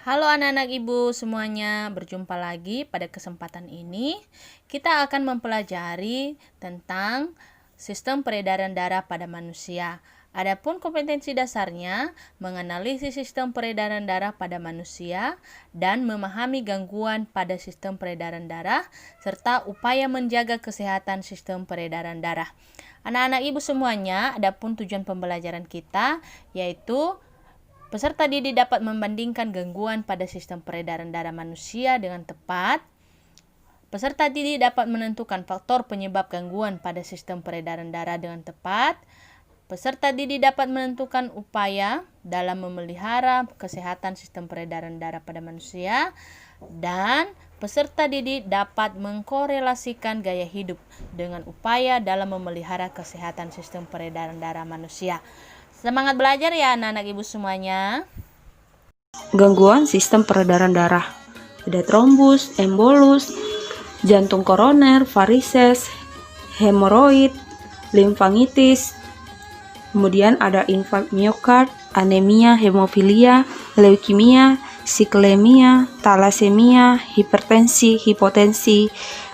Halo anak-anak ibu semuanya, berjumpa lagi pada kesempatan ini. Kita akan mempelajari tentang sistem peredaran darah pada manusia. Adapun kompetensi dasarnya, menganalisis sistem peredaran darah pada manusia dan memahami gangguan pada sistem peredaran darah, serta upaya menjaga kesehatan sistem peredaran darah. Anak-anak ibu semuanya, adapun tujuan pembelajaran kita yaitu peserta didik dapat membandingkan gangguan pada sistem peredaran darah manusia dengan tepat. Peserta didik dapat menentukan faktor penyebab gangguan pada sistem peredaran darah dengan tepat. Peserta didik dapat menentukan upaya dalam memelihara kesehatan sistem peredaran darah pada manusia. Dan peserta didik dapat mengkorelasikan gaya hidup dengan upaya dalam memelihara kesehatan sistem peredaran darah manusia. Semangat belajar ya anak-anak ibu semuanya. Gangguan sistem peredaran darah. Ada trombus, embolus, jantung koroner, varises, hemoroid, limfangitis. Kemudian ada infark miokard, anemia, hemofilia, leukemia, siklemia, talasemia, hipertensi, hipotensi,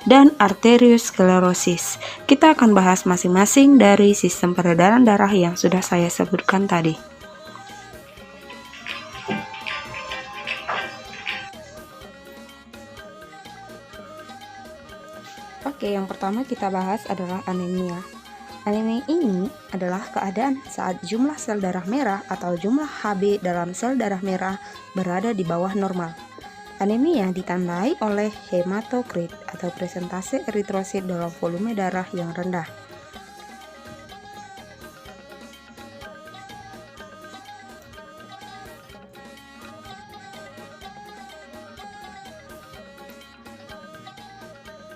dan arteriosklerosis. Kita akan bahas masing-masing dari sistem peredaran darah yang sudah saya sebutkan tadi. Oke, yang pertama kita bahas adalah anemia. Anemia ini adalah keadaan saat jumlah sel darah merah atau jumlah Hb dalam sel darah merah berada di bawah normal. Anemia ditandai oleh hematokrit atau presentase eritrosit dalam volume darah yang rendah.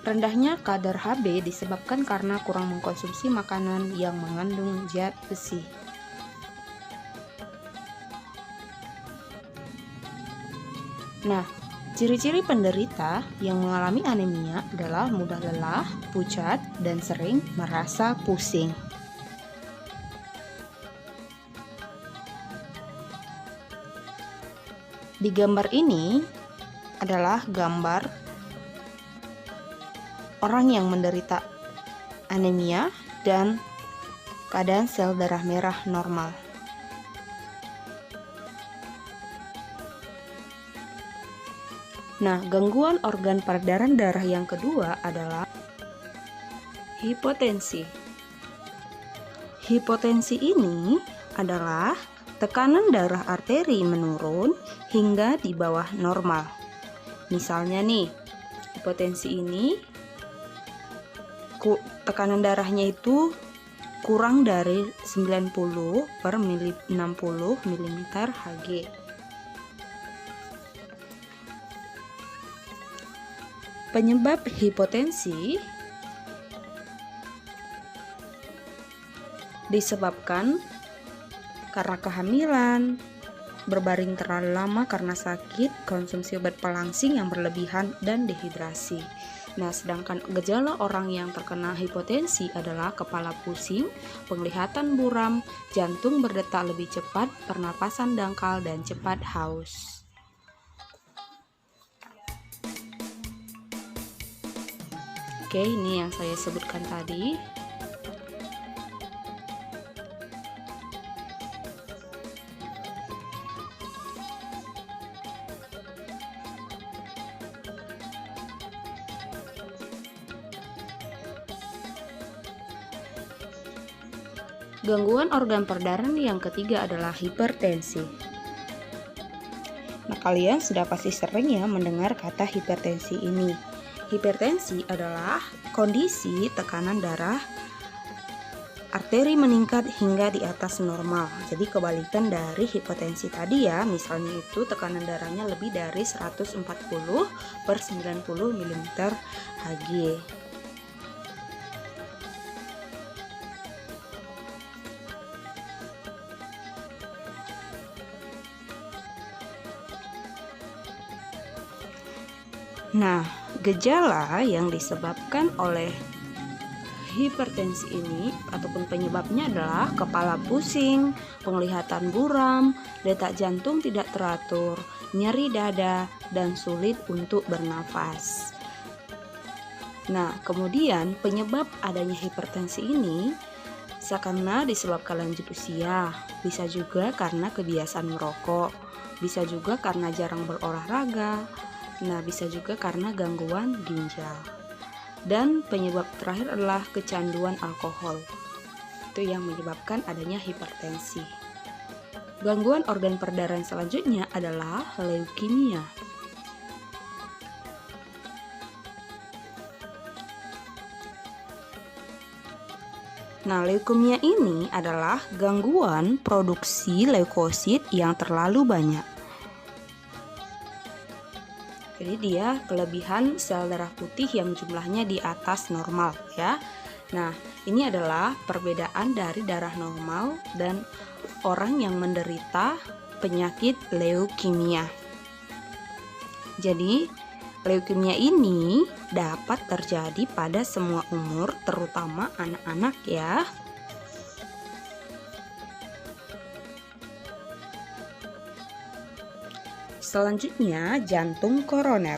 Rendahnya kadar Hb disebabkan karena kurang mengkonsumsi makanan yang mengandung zat besi. Nah, ciri-ciri penderita yang mengalami anemia adalah mudah lelah, pucat, dan sering merasa pusing. Di gambar ini adalah gambar orang yang menderita anemia dan keadaan sel darah merah normal. Nah, gangguan organ peredaran darah yang kedua adalah hipotensi. Hipotensi ini adalah tekanan darah arteri menurun hingga di bawah normal. Misalnya nih, hipotensi ini tekanan darahnya itu kurang dari 90 per 60 mm Hg. Penyebab hipotensi disebabkan karena kehamilan, berbaring terlalu lama karena sakit, konsumsi obat pelangsing yang berlebihan, dan dehidrasi. Nah, sedangkan gejala orang yang terkena hipotensi adalah kepala pusing, penglihatan buram, jantung berdetak lebih cepat, pernapasan dangkal, dan cepat haus. Oke, ini yang saya sebutkan tadi. Gangguan organ peredaran yang ketiga adalah hipertensi. Nah, kalian sudah pasti sering ya mendengar kata hipertensi ini. Hipertensi adalah kondisi tekanan darah arteri meningkat hingga di atas normal. Jadi kebalikan dari hipotensi tadi ya, misalnya itu tekanan darahnya lebih dari 140 per 90 mm Hg. Nah, gejala yang disebabkan oleh hipertensi ini ataupun penyebabnya adalah kepala pusing, penglihatan buram, detak jantung tidak teratur, nyeri dada, dan sulit untuk bernafas. Nah, kemudian penyebab adanya hipertensi ini bisa karena disebabkan lanjut usia, bisa juga karena kebiasaan merokok, bisa juga karena jarang berolahraga, nah bisa juga karena gangguan ginjal. Dan penyebab terakhir adalah kecanduan alkohol. Itu yang menyebabkan adanya hipertensi. Gangguan organ perdarahan selanjutnya adalah leukemia. Nah, leukemia ini adalah gangguan produksi leukosit yang terlalu banyak. Jadi dia kelebihan sel darah putih yang jumlahnya di atas normal ya. Nah, ini adalah perbedaan dari darah normal dan orang yang menderita penyakit leukemia. Jadi, leukemia ini dapat terjadi pada semua umur, terutama anak-anak ya. Selanjutnya, jantung koroner.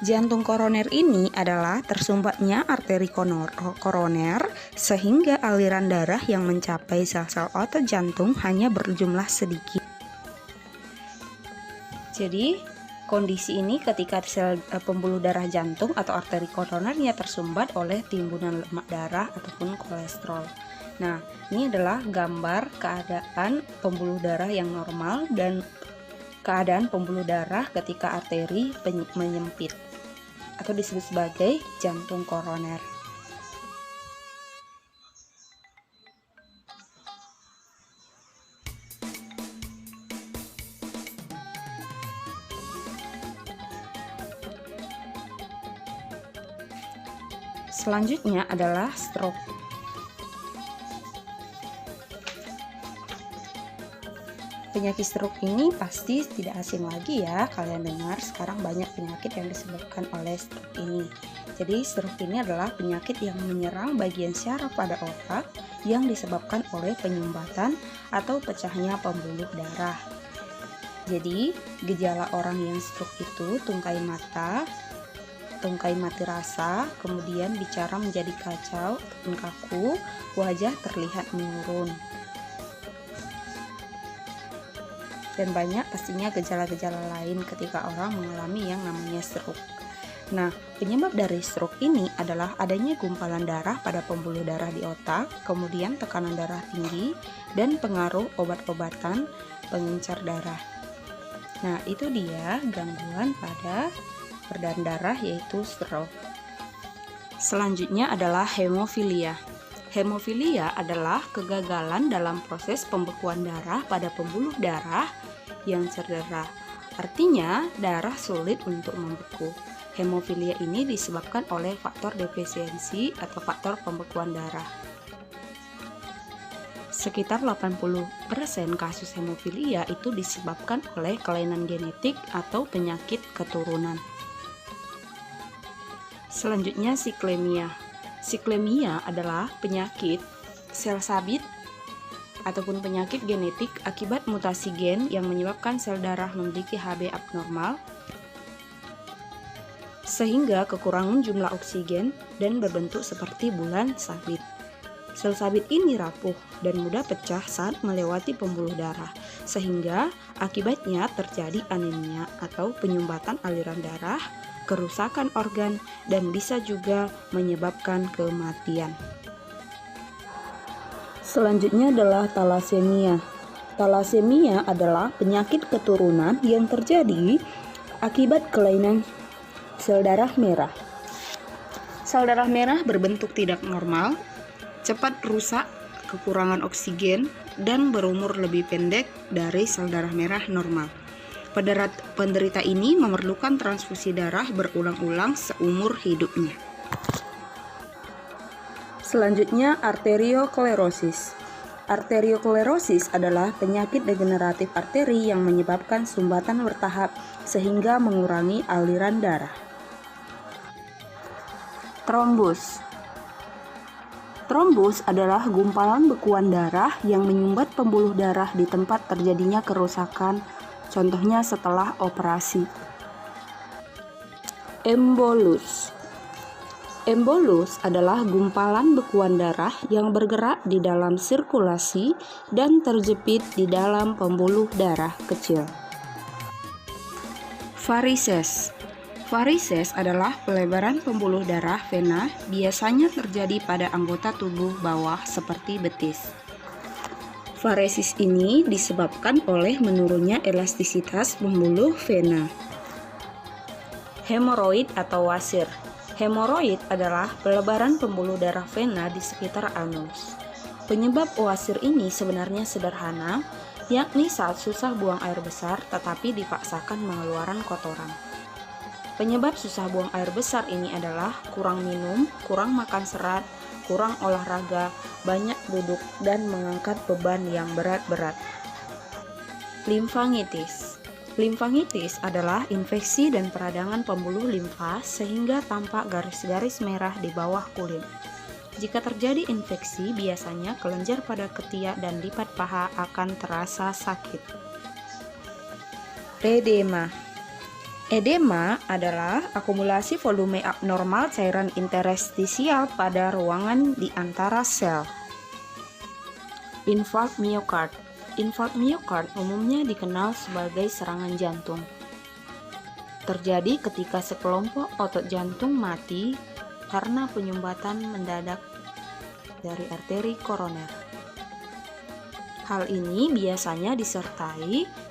Jantung koroner ini adalah tersumbatnya arteri koroner sehingga aliran darah yang mencapai sel-sel otot jantung hanya berjumlah sedikit. Jadi, kondisi ini ketika sel pembuluh darah jantung atau arteri koronernya tersumbat oleh timbunan lemak darah ataupun kolesterol. Nah, ini adalah gambar keadaan pembuluh darah yang normal dan keadaan pembuluh darah ketika arteri menyempit atau disebut sebagai jantung koroner. Selanjutnya adalah stroke. Penyakit stroke ini pasti tidak asing lagi ya, kalian dengar sekarang banyak penyakit yang disebabkan oleh stroke ini. Jadi stroke ini adalah penyakit yang menyerang bagian syaraf pada otak yang disebabkan oleh penyumbatan atau pecahnya pembuluh darah. Jadi gejala orang yang stroke itu tungkai mata, tungkai mati rasa, kemudian bicara menjadi kacau ataupun kaku, wajah terlihat menurun. Dan banyak pastinya gejala-gejala lain ketika orang mengalami yang namanya stroke. Nah, penyebab dari stroke ini adalah adanya gumpalan darah pada pembuluh darah di otak, kemudian tekanan darah tinggi, dan pengaruh obat-obatan pengencer darah. Nah, itu dia gangguan pada peredaran darah yaitu stroke. Selanjutnya adalah hemofilia. Hemofilia adalah kegagalan dalam proses pembekuan darah pada pembuluh darah yang cedera. Artinya, darah sulit untuk membeku. Hemofilia ini disebabkan oleh faktor defisiensi atau faktor pembekuan darah. Sekitar 80% kasus hemofilia itu disebabkan oleh kelainan genetik atau penyakit keturunan. Selanjutnya siklemia. Siklemia adalah penyakit sel sabit ataupun penyakit genetik akibat mutasi gen yang menyebabkan sel darah memiliki Hb abnormal sehingga kekurangan jumlah oksigen dan berbentuk seperti bulan sabit. Sel sabit ini rapuh dan mudah pecah saat melewati pembuluh darah sehingga akibatnya terjadi anemia atau penyumbatan aliran darah, kerusakan organ, dan bisa juga menyebabkan kematian. Selanjutnya adalah talasemia. Talasemia adalah penyakit keturunan yang terjadi akibat kelainan sel darah merah. Sel darah merah berbentuk tidak normal, cepat rusak, kekurangan oksigen, dan berumur lebih pendek dari sel darah merah normal. Penderita ini memerlukan transfusi darah berulang-ulang seumur hidupnya. Selanjutnya, arteriosklerosis. Arteriosklerosis adalah penyakit degeneratif arteri yang menyebabkan sumbatan bertahap sehingga mengurangi aliran darah. Trombus. Trombus adalah gumpalan bekuan darah yang menyumbat pembuluh darah di tempat terjadinya kerusakan, contohnya setelah operasi. Embolus. Embolus adalah gumpalan bekuan darah yang bergerak di dalam sirkulasi dan terjepit di dalam pembuluh darah kecil. Varises. Varises adalah pelebaran pembuluh darah vena, biasanya terjadi pada anggota tubuh bawah seperti betis. Varesis ini disebabkan oleh menurunnya elastisitas pembuluh vena. Hemoroid atau wasir. Hemoroid adalah pelebaran pembuluh darah vena di sekitar anus. Penyebab wasir ini sebenarnya sederhana, yakni saat susah buang air besar tetapi dipaksakan mengeluarkan kotoran. Penyebab susah buang air besar ini adalah kurang minum, kurang makan serat, kurang olahraga, banyak duduk, dan mengangkat beban yang berat-berat. Limfangitis. Limfangitis adalah infeksi dan peradangan pembuluh limfa sehingga tampak garis-garis merah di bawah kulit. Jika terjadi infeksi, biasanya kelenjar pada ketiak dan lipat paha akan terasa sakit. Edema. Edema adalah akumulasi volume abnormal cairan interstisial pada ruangan di antara sel. Infark miokard. Infark miokard umumnya dikenal sebagai serangan jantung. Terjadi ketika sekelompok otot jantung mati karena penyumbatan mendadak dari arteri koroner. Hal ini biasanya disertai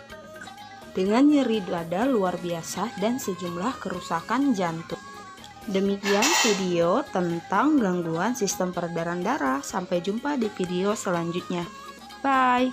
dengan nyeri dada luar biasa dan sejumlah kerusakan jantung. Demikian video tentang gangguan sistem peredaran darah. Sampai jumpa di video selanjutnya. Bye.